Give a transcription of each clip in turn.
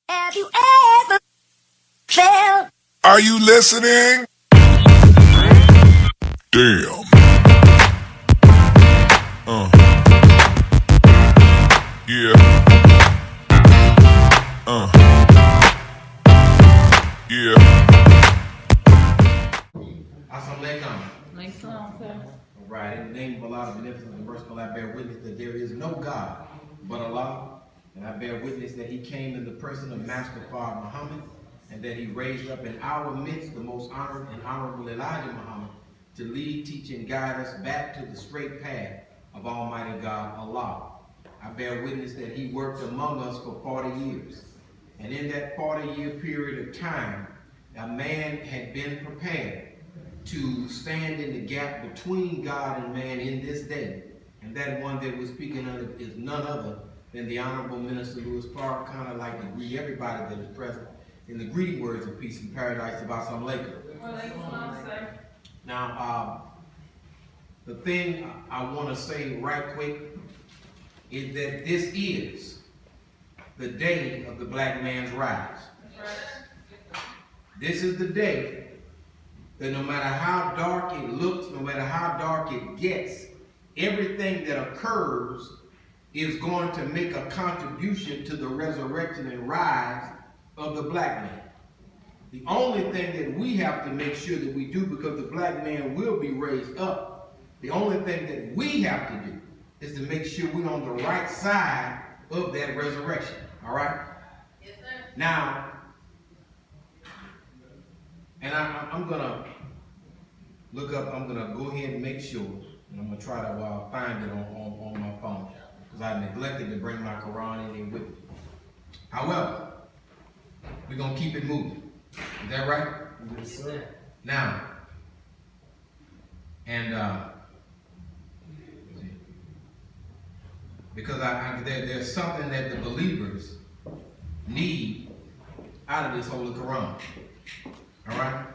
Have you ever felt? Are you listening? Damn. Yeah. Yeah. Assalamualaikum. All right, in the name of Allah, the beneficent and merciful, I bear witness that there is no God but Allah, and I bear witness that He came in the person of Master Father Muhammad, and that He raised up in our midst the most honored and honorable Elijah Muhammad to lead, teach, and guide us back to the straight path of Almighty God Allah. I bear witness that He worked among us for 40 years, and in that 40-year period of time, a man had been prepared to stand in the gap between God and man in this day. And that one that we're speaking of is none other than the Honorable Minister Louis Farrakhan. I'd like to greet everybody that is present in the greeting words of peace and paradise of Assalamualaikum. Now, the thing I want to say right quick is that this is the day of the black man's rise. This is the day that no matter how dark it looks, no matter how dark it gets, everything that occurs is going to make a contribution to the resurrection and rise of the black man. The only thing that we have to make sure that we do, because the black man will be raised up, the only thing that we have to do is to make sure we're on the right side of that resurrection. All right? Yes, sir. Now, and I'm going to look up, I'm going to go ahead and make sure, and I'm going to try to find it on my phone, because I neglected to bring my Quran in here with me. However, we're going to keep it moving. Is that right? Yes, sir. Now, and because there's something that the believers need out of this Holy Quran. All right?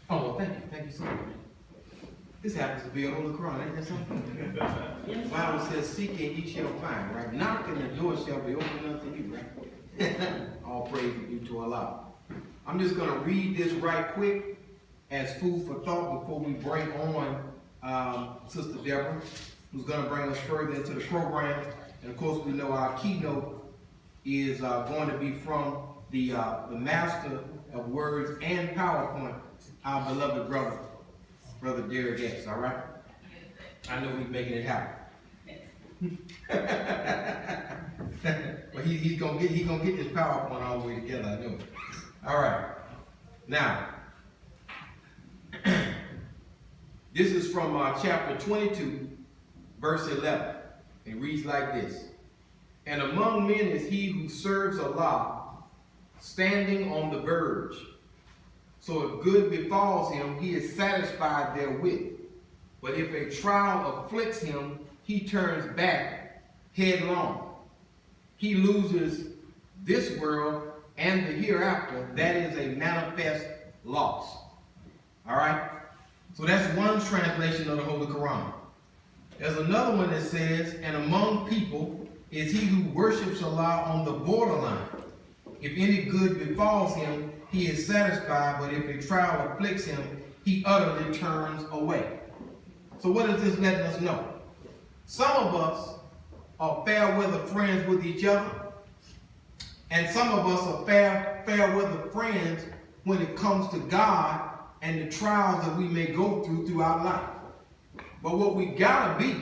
Oh, well, thank you. Thank you so much. This happens to be a Holy Quran, ain't that something? The Bible says, seek and ye shall find, right? Knock and the door shall be opened unto you, right? All praise be to Allah. I'm just going to read this right quick as food for thought before we bring on Sister Deborah, who's going to bring us further into the program. And of course, we know our keynote is going to be from the Master of Words and PowerPoint, our beloved brother Daryl Muhammad. All right? I know he's making it happen. But he's gonna get this PowerPoint all the way together. I know it. All right. Now, this is from chapter 22, verse 11. It reads like this: "And among men is he who serves Allah, standing on the verge. So if good befalls him, he is satisfied therewith. But if a trial afflicts him, he turns back headlong. He loses this world and the hereafter. That is a manifest loss." All right? So that's one translation of the Holy Quran. There's another one that says, "And among people is he who worships Allah on the borderline. If any good befalls him, he is satisfied, but if a trial afflicts him, he utterly turns away." So what is this letting us know? Some of us are fair weather friends with each other, and some of us are fair weather friends when it comes to God and the trials that we may go throughout life. But what we gotta be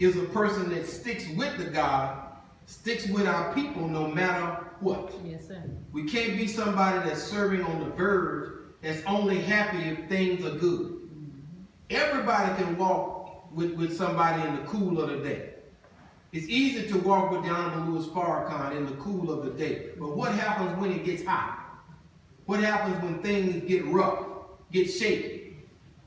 is a person that sticks with the God, sticks with our people no matter what. Yes, sir. We can't be somebody that's serving on the verge, that's only happy if things are good. Everybody can walk with somebody in the cool of the day. It's easy to walk with the Honorable Louis Farrakhan in the cool of the day. But what happens when it gets hot? What happens when things get rough, get shaky?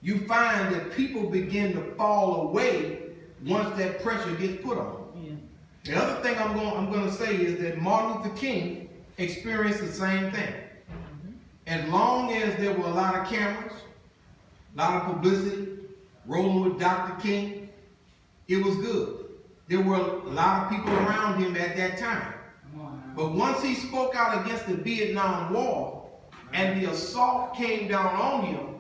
You find that people begin to fall away once that pressure gets put on them. Yeah. The other thing I'm going to say is that Martin Luther King experienced the same thing. As long as there were a lot of cameras, a lot of publicity, rolling with Dr. King, it was good. there were a lot of people around him at that time. But once he spoke out against the Vietnam War and the assault came down on him,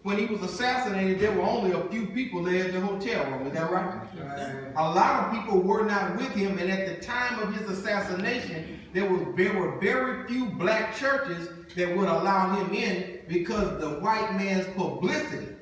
when he was assassinated, there were only a few people there at the hotel room. Is that right? A lot of people were not with him, and at the time of his assassination, there were very few black churches that would allow him in because the white man's publicity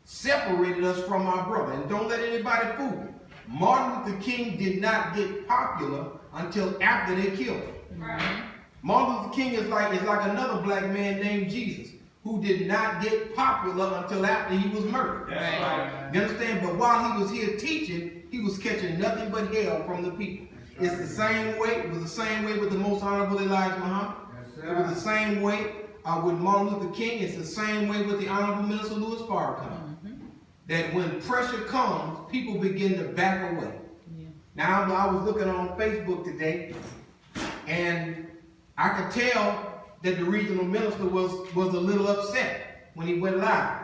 separated us from our brother. And don't let anybody fool you. Martin Luther King did not get popular until after they killed him. Right. Martin Luther King is like another black man named Jesus, who did not get popular until after he was murdered. Right. You understand? But while he was here teaching, he was catching nothing but hell from the people. Right. It's the same way. It was the same way with the Most Honorable Elijah Muhammad. Yes, it was the same way with Martin Luther King. It's the same way with the Honorable Minister Louis Farrakhan. That when pressure comes, people begin to back away. Yeah. Now, I was looking on Facebook today, and I could tell that the regional minister was a little upset when he went live,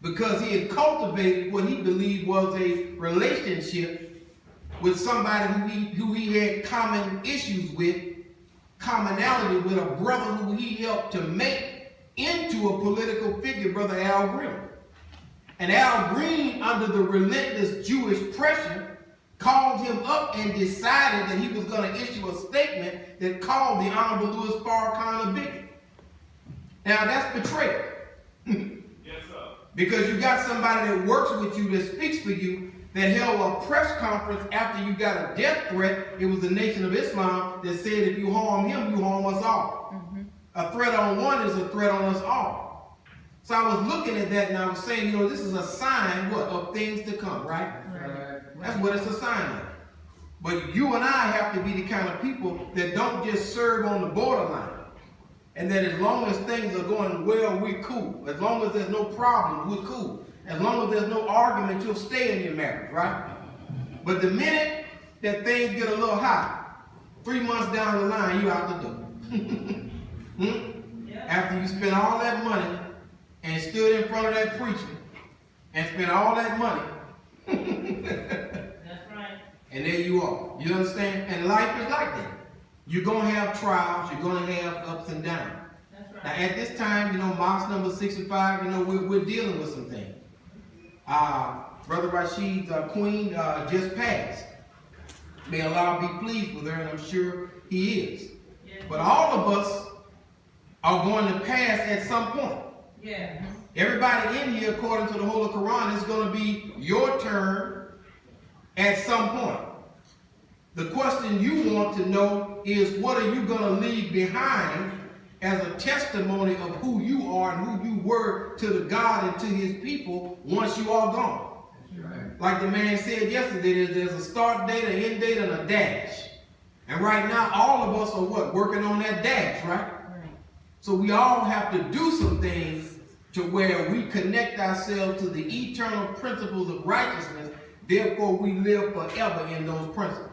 because he had cultivated what he believed was a relationship with somebody who he had common issues with, commonality with, a brother who he helped to make into a political figure, Brother Al Green. And Al Green, under the relentless Jewish pressure, called him up and decided that he was going to issue a statement that called the Honorable Louis Farrakhan a bigot. Now that's betrayal. Yes, sir. Because you got somebody that works with you, that speaks for you, that held a press conference after you got a death threat. It was the Nation of Islam that said if you harm him, you harm us all. Mm-hmm. A threat on one is a threat on us all. So I was looking at that and I was saying, this is a sign, of things to come, right? Right. That's what it's a sign of. But you and I have to be the kind of people that don't just serve on the borderline. And that as long as things are going well, we're cool. As long as there's no problem, we're cool. As long as there's no argument, you'll stay in your marriage, right? But the minute that things get a little hot, 3 months down the line, you're out the door. After you spend all that money and stood in front of that preacher and spent all that money. That's right. And there you are. You understand? And life is like that. You're going to have trials. You're going to have ups and downs. That's right. Now at this time, Mosque number 65, we're dealing with some things. Brother Rashid's queen just passed. May Allah be pleased with her, and I'm sure he is. Yeah. But all of us are going to pass at some point. Yeah. Everybody in here, according to the Holy Quran, is going to be your turn at some point. The question you want to know is, what are you going to leave behind as a testimony of who you are and who you were to the God and to his people once you are gone? Right. Like the man said yesterday, there's a start date, an end date, and a dash. And right now, all of us are working on that dash, right? So we all have to do some things to where we connect ourselves to the eternal principles of righteousness. Therefore, we live forever in those principles.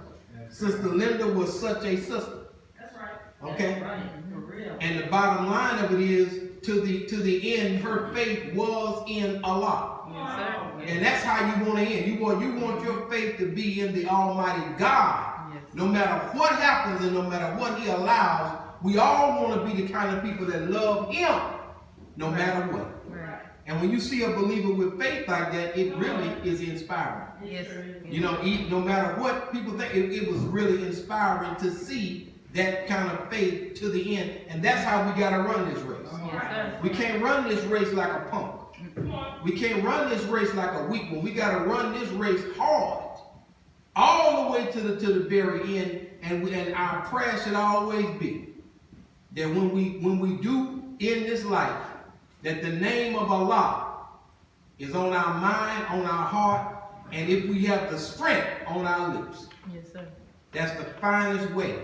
Sister Linda was such a sister. That's right. Okay? That's right. For real. And the bottom line of it is, to the end, her faith was in Allah. Yes, sir. And that's how you want to end. You want your faith to be in the Almighty God. Yes. No matter what happens and no matter what he allows, we all want to be the kind of people that love him no matter what. Right. And when you see a believer with faith like that, it really is inspiring. Yes. No matter what people think, it was really inspiring to see that kind of faith to the end. And that's how we got to run this race. Yes, we can't run this race like a punk. We can't run this race like a weak one. We got to run this race hard, all the way to the very end. And our prayer should always be that when we do end this life, that the name of Allah is on our mind, on our heart, and if we have the strength, on our lips. Yes, sir. That's the finest way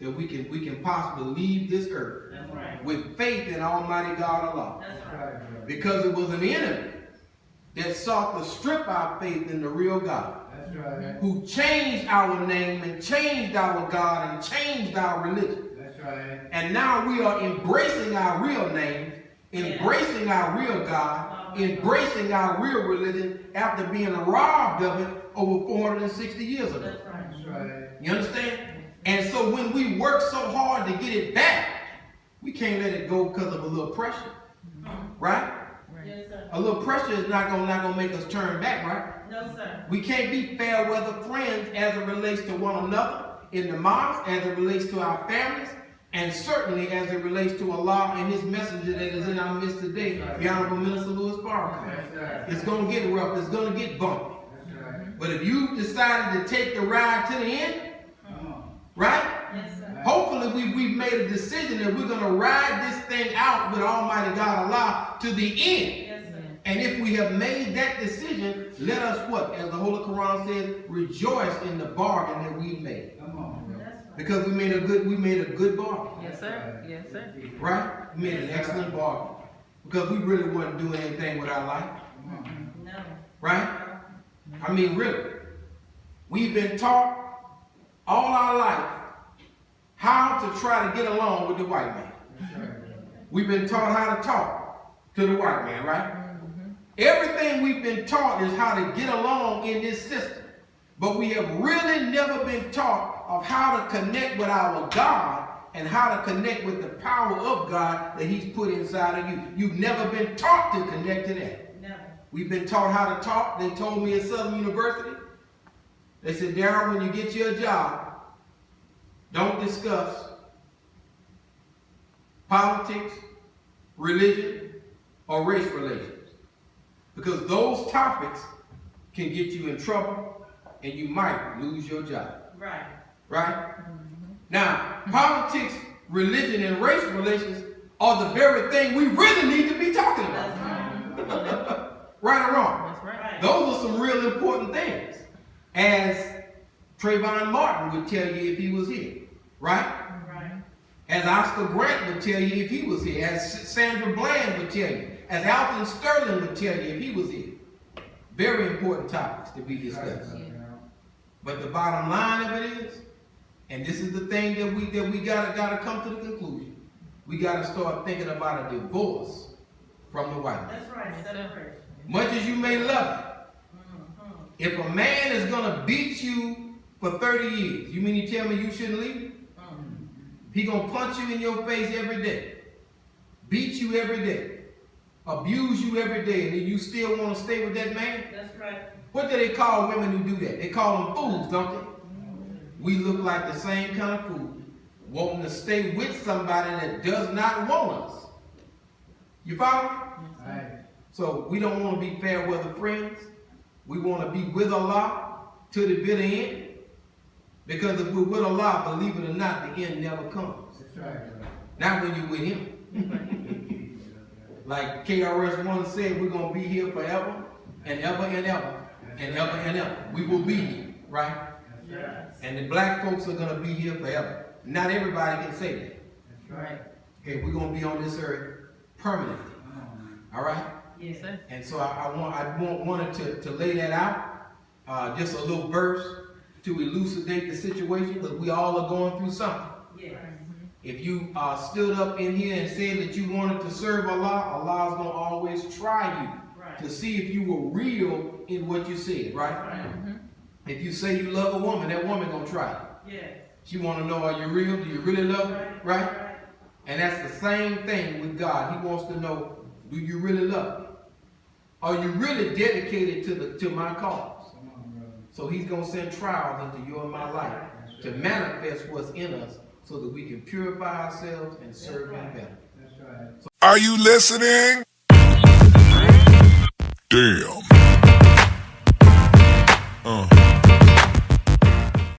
that we can possibly leave this earth. That's right. With faith in Almighty God Allah. That's right. Because it was an enemy that sought to strip our faith in the real God. That's right. Who changed our name and changed our God and changed our religion. That's right. And now we are embracing our real name, embracing our real God, embracing our real religion after being robbed of it over 460 years ago. That's right. That's right. You understand? And so when we work so hard to get it back, we can't let it go because of a little pressure. Right? Yes, sir. A little pressure is not gonna make us turn back, right? No, sir. We can't be fair weather friends as it relates to one another in the mosque, as it relates to our families, and certainly as it relates to Allah and His messenger that is in our midst today, the Honorable Minister Louis Farrakhan. That's right. It's gonna get rough, it's gonna get bumpy. That's right. But if you decided to take the ride to the end, Come on. right? Yes, sir. Hopefully we've made a decision that we're gonna ride this thing out with Almighty God Allah to the end. Yes, sir. And if we have made that decision, let us what? As the Holy Quran says, rejoice in the bargain that we made. Come on. That's right. Because we made a good bargain. Yes, sir. Yes, sir. Right? We made an excellent bargain. Because we really weren't doing anything with our life. Come on. No. Right? I mean, really. We've been taught all our life how to try to get along with the white man. That's right. We've been taught how to talk to the white man, right? Everything we've been taught is how to get along in this system. But we have really never been taught of how to connect with our God and how to connect with the power of God that He's put inside of you. You've never been taught to connect to that. No. We've been taught how to talk. They told me at Southern University, they said, Daryl, when you get you a job, don't discuss politics, religion, or race relations. Because those topics can get you in trouble and you might lose your job. Right. Right? Now, politics, religion, and race relations are the very thing we really need to be talking That's about. right. Right or wrong? That's right. Those are some real important things. As Trayvon Martin would tell you if he was here. Right? Right. As Oscar Grant would tell you if he was here. As Sandra Bland would tell you. As Alton Sterling would tell you if he was here. Very important topics to be discussed. But the bottom line of it is, and this is the thing that we gotta come to the conclusion. We gotta start thinking about a divorce from the white man. That's right. Separation. Much as you may love it, if a man is gonna beat you for 30 years, you mean you tell me you shouldn't leave? He gonna punch you in your face every day, beat you every day, abuse you every day, and then you still want to stay with that man? That's right. What do they call women who do that? They call them fools, don't they? We look like the same kind of fool, wanting to stay with somebody that does not want us. You follow me? Right. So we don't want to be fair weather friends. We want to be with Allah to the bitter end. Because if we're with Allah, believe it or not, the end never comes. That's right. Not when you're with Him. Like KRS-One said, we're going to be here forever and ever and ever and ever and ever. We will be here, right? That's right. And the black folks are going to be here forever. Not everybody can say that. That's right. Okay, we're going to be on this earth permanently. Come on. All right? Yes, sir. And so I wanted to lay that out. Just a little verse to elucidate the situation, because we all are going through something. Yes. If you stood up in here and said that you wanted to serve Allah, Allah's going to always try you Right. to see if you were real in what you said, right? Right. If you say you love a woman, that woman going to try you. Yes. She want to know, are you real? Do you really love her? Right? Right. And that's the same thing with God. He wants to know, do you really love me? Are you really dedicated to my cause? Come on, brother. So He's going to send trials into your and my life to manifest what's in us so that we can purify ourselves and serve Him better. That's right. Are you listening? Damn.